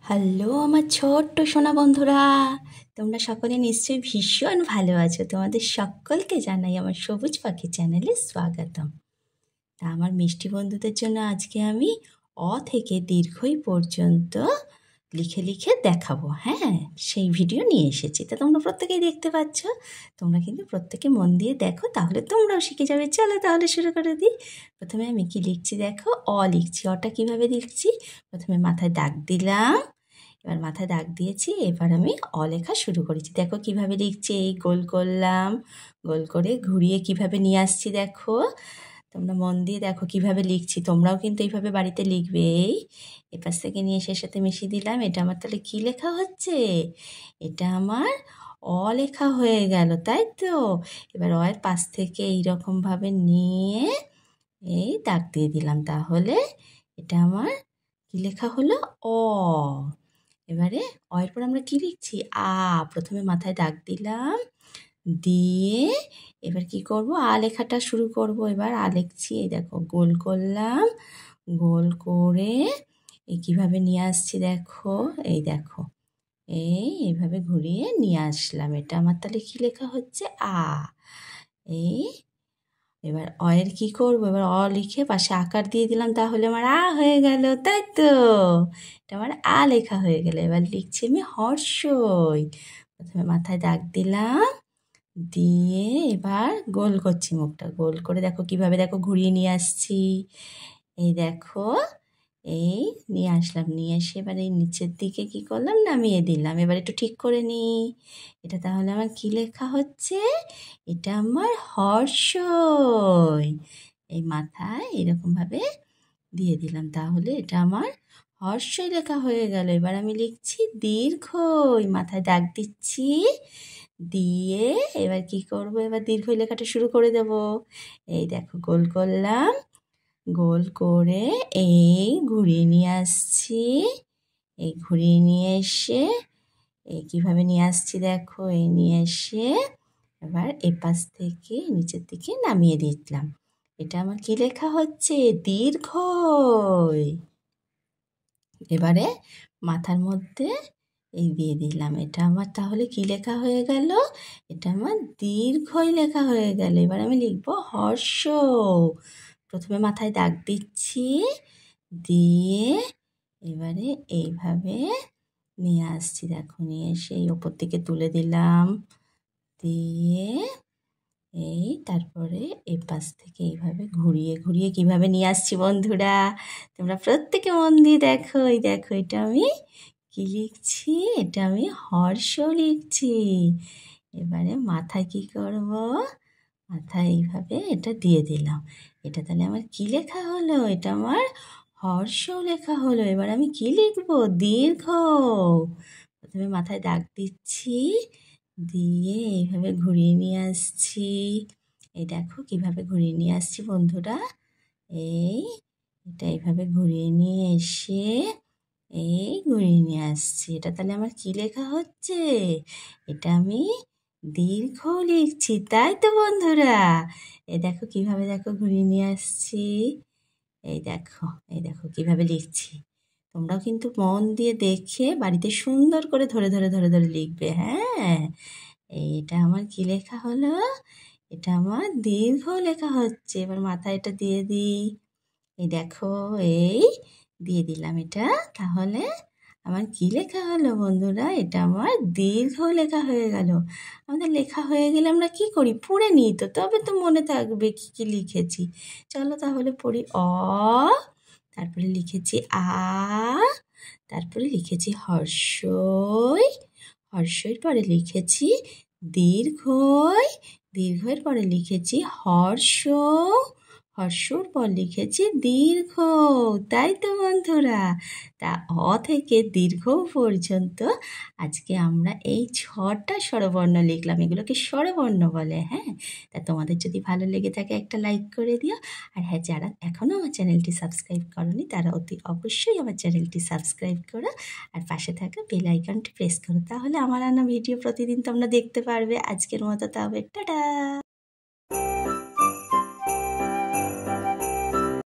Hello আমার ছোট্ট সোনা বন্ধুরা, তোমরা সকলে নিশ্চয়ই ভীষণ ভালো আছো। তোমাদের সকলকে জানাই আমার সবুজ পাখি চ্যানেলে স্বাগতম। তা আমার মিষ্টি বন্ধুদের জন্য আজকে আমি অ থেকে দীর্ঘই পর্যন্ত লিখে লিখে দেখাবো। হ্যাঁ, সেই ভিডিও নিয়ে এসেছি। তা তোমরা প্রত্যেকেই দেখতে পাচ্ছ। তোমরা কিন্তু প্রত্যেকে মন দিয়ে দেখো, তাহলে তোমরাও শিখে যাবে। চলো তাহলে শুরু করে দিই। প্রথমে আমি কি লিখছি দেখো, অ লিখছি। অটা কিভাবে লিখছি, প্রথমে মাথায় দাগ দিলাম, এবার মাথায় দাগ দিয়েছি, এবার আমি অ লেখা শুরু করেছি। দেখো কিভাবে লিখছি, এই গোল করলাম, গোল করে ঘুরিয়ে কিভাবে নিয়ে আসছি দেখো। তোমরা মন দিয়ে দেখো কিভাবে লিখছি। তোমরাও কিন্তু এইভাবে বাড়িতে লিখবে। এই পাশ থেকে নিয়ে এসে সাথে মিশিয়ে দিলাম। এটা আমার তাহলে কী লেখা হচ্ছে, এটা আমার অ লেখা হয়ে গেল, তাই তো। এবার অয়ের পাশ থেকে এইরকমভাবে নিয়ে এই দাগ দিয়ে দিলাম, তাহলে এটা আমার কী লেখা হলো, অ। এবারে অয়ের পর আমরা কী লিখছি, আ। প্রথমে মাথায় দাগ দিলাম, দিয়ে এবার কি করব, আ লেখাটা শুরু করব। এবার আ লিখছি, এই দেখো গোল করলাম, গোল করে এই কীভাবে নিয়ে আসছি দেখো, এই দেখো এইভাবে ঘুরিয়ে নিয়ে আসলাম। এটা আমার তাহলে কী লেখা হচ্ছে, আ। এই এবার অয়ের কী করবো, এবার অ লিখে পাশে আকার দিয়ে দিলাম, তাহলে আমার আ হয়ে গেল, তাই তো। এটা আমার আ লেখা হয়ে গেল। এবার লিখছি আমি হর্ষই। প্রথমে মাথায় দাগ দিলাম, দিয়ে এবার গোল করছি মুখটা, গোল করে দেখো কিভাবে, দেখো ঘুরিয়ে নিয়ে আসছি। এই দেখো এই নিয়ে আসলাম, নিয়ে এসে এবার এই নিচের দিকে কি করলাম, নামিয়ে দিলাম। এবার একটু ঠিক করে নিই, এটা তাহলে আমার কি লেখা হচ্ছে, এটা আমার হর্ষই। এই মাথায় এরকমভাবে দিয়ে দিলাম, তাহলে এটা আমার হর্ষই লেখা হয়ে গেল। এবার আমি লিখছি দীর্ঘই, মাথায় দাগ দিচ্ছি, দিয়ে এবার কি করব, এবার দীর্ঘই লেখাটা শুরু করে দেব। এই দেখো গোল করলাম, গোল করে এই ঘুরিয়ে নিয়ে আসছি, এই ঘুরিয়ে নিয়ে এসে এই কীভাবে নিয়ে আসছি দেখো, এই নিয়ে এসে এবার এপাশ থেকে নিচের দিকে নামিয়ে দিলাম। এটা আমার কি লেখা হচ্ছে, দীর্ঘই। এবারে মাথার মধ্যে এই দিয়ে দিলাম, এটা আমার তাহলে কি লেখা হয়ে গেল, এটা আমার দীর্ঘই লেখা হয়ে গেল। এবার আমি লিখব হর্ষ। প্রথমে মাথায় দাগ দিচ্ছি, দিয়ে এবারে এইভাবে নিয়ে আসছি দেখো, নিয়ে এসে এই ওপর দিকে তুলে দিলাম, দিয়ে এই তারপরে এই পাশ থেকে এইভাবে ঘুরিয়ে ঘুরিয়ে কিভাবে নিয়ে আসছি বন্ধুরা, তোমরা প্রত্যেকে মন দিয়ে দেখো। এই দেখো এটা আমি কি লিখছি, এটা আমি হর্ষ লিখছি। এবারে মাথায় কি করব, মাথায় এইভাবে এটা দিয়ে দিলাম। এটা তাহলে আমার কি লেখা হলো, এটা আমার হর্ষ লেখা হলো। এবার আমি কি লিখব, দীর্ঘ। প্রথমে মাথায় দাগ দিচ্ছি, দিয়ে এইভাবে ঘুরিয়ে নিয়ে আসছি। এই দেখো কিভাবে ঘুরিয়ে নিয়ে আসছি বন্ধুরা, এই এটা এইভাবে ঘুরিয়ে নিয়ে এসে এই ঘুরিয়ে নিয়ে আসছি। এটা তাহলে আমার কি লেখা হচ্ছে, এটা আমি দীর্ঘ লিখছি, তাই তো বন্ধুরা। এই দেখো কিভাবে, দেখো ঘুরিয়ে নিয়ে আসছি, এই দেখো, এই দেখো কিভাবে লিখছি। তোমরাও কিন্তু মন দিয়ে দেখে বাড়িতে সুন্দর করে ধরে ধরে ধরে ধরে লিখবে। হ্যাঁ, এটা আমার কি লেখা হলো, এটা আমার দীর্ঘ লেখা হচ্ছে। এবার মাথায় এটা দিয়ে দিই, এই দেখো এই দিয়ে দিলাম এটা, তাহলে আমার কি লেখা হলো বন্ধুরা, এটা আমার দীর্ঘ লেখা হয়ে গেল। আমাদের লেখা হয়ে গেলে আমরা কি করি, পড়ে নিই তো, তবে তো মনে থাকবে কি কি লিখেছি। চলো তাহলে পড়ি, অ, তারপরে লিখেছি আ, তারপরে লিখেছি হর্ষই, হর্ষের পরে লিখেছি দীর্ঘই, দীর্ঘের পরে লিখেছি হর্ষ, হর্ষর পর লিখেছি দীর্ঘ, তাই তো বন্ধুরা। তা অ থেকে দীর্ঘ পর্যন্ত আজকে আমরা এই 6টা স্বরবর্ণ লিখলাম, এগুলোকে স্বরবর্ণ বলে। হ্যাঁ, তা তোমাদের যদি ভালো লেগে থাকে একটা লাইক করে দিও। আর হ্যাঁ, যারা এখনও আমার চ্যানেলটি সাবস্ক্রাইব করোনি তারা অতি অবশ্যই আমার চ্যানেলটি সাবস্ক্রাইব করো, আর পাশে থাকা বেল আইকনটি প্রেস করো, তাহলে আমার আনা ভিডিও প্রতিদিন তোমরা দেখতে পারবে। আজকের মতো তবে টাটা।